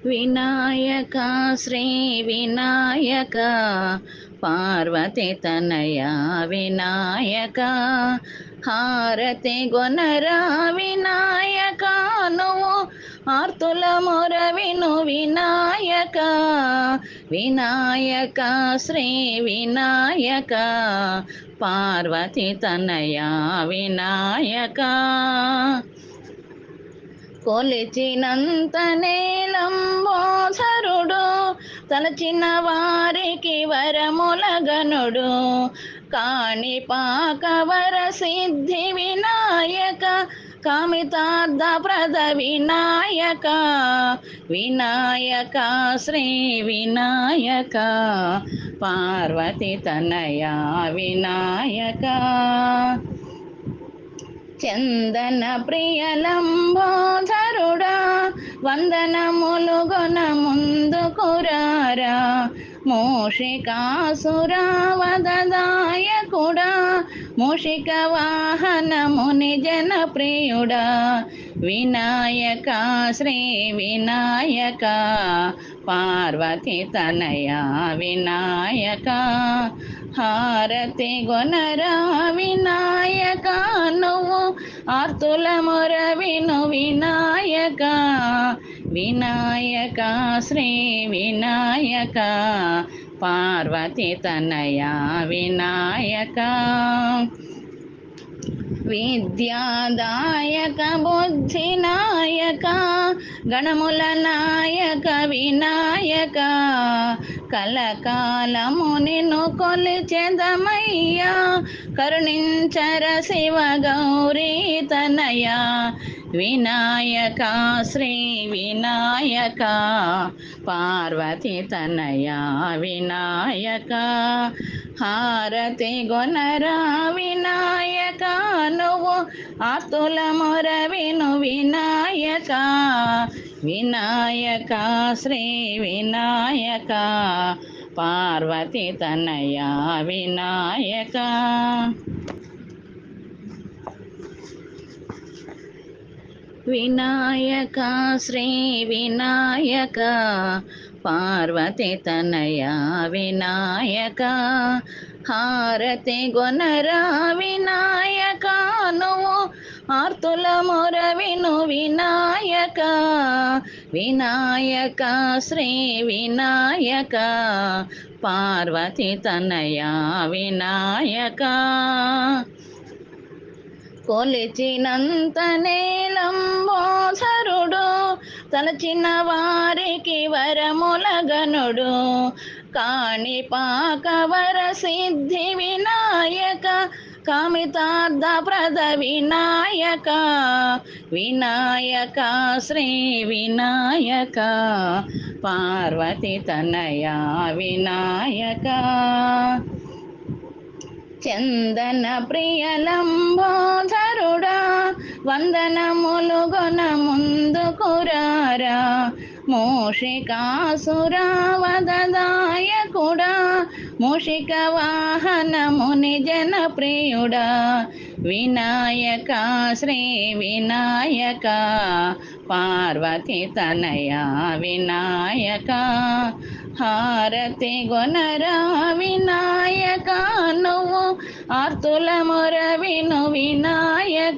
వినాయక శ్రీ వినాయక పార్వతి తనయ వినాయక హారతి గొనరా వినాయక నువ్వు ఆర్తుల మొర విను వినాయక వినాయక శ్రీ వినాయక పార్వతి తనయ వినాయక కొలిచినంతనే లంబోధరుడు తలచిన వారికి వరములగనుడు కాణిపాకవర సిద్ధి వినాయక కామితార్థ ప్రద వినాయక వినాయక శ్రీ వినాయక పార్వతి తనయ వినాయక చందన ప్రియలంబోధరుడా వందనములు గొన ముందుకురారా మూషికాసురావదదాయకుడా మూషిక వాహనముని జన ప్రియుడా వినాయక శ్రీ వినాయక పార్వతి తనయ వినాయక హారతి గొనరా వినాయక నువ్వు ఆర్తుల మొర విను వినాయక వినాయక శ్రీ వినాయక పార్వతి తనయ వినాయక విద్యాదాయక బుద్ధినాయక గణముల నాయక వినాయక కలకాలము నిన్ను కొలిచెదమయ్యా కరుణించర శివ గౌరీ తనయ వినాయక శ్రీ వినాయక పార్వతి తనయ వినాయక హారతి గొనరా వినాయక నువ్వు ఆర్తుల మొర విను వినాయక వినాయక శ్రీ వినాయక పార్వతి తనయ వినాయక వినాయక శ్రీ వినాయక పార్వతి తనయ వినాయక హారతి గొనరా వినాయక నువ్వు ఆర్తుల మొర విను వినాయక వినాయక శ్రీ వినాయక పార్వతి తనయ వినాయక కొలిచినంతనే లంబోధరుడు తలచిన వారికి వరములగనుడు కాణిపాకవర సిద్ధి వినాయక కామితార్థ ప్రద వినాయక వినాయక శ్రీ వినాయక పార్వతి తనయ వినాయక చందన ప్రియలంబోధరుడా వందనములు గొన ముందుకురారా మూషికాసురావదదాయకుడా మూషిక వాహనముని జన ప్రియుడా వినాయక శ్రీ వినాయక పార్వతి తనయ వినాయక హారతి గొనరా వినాయక నువ్వు ఆర్తుల మొర విను వినాయక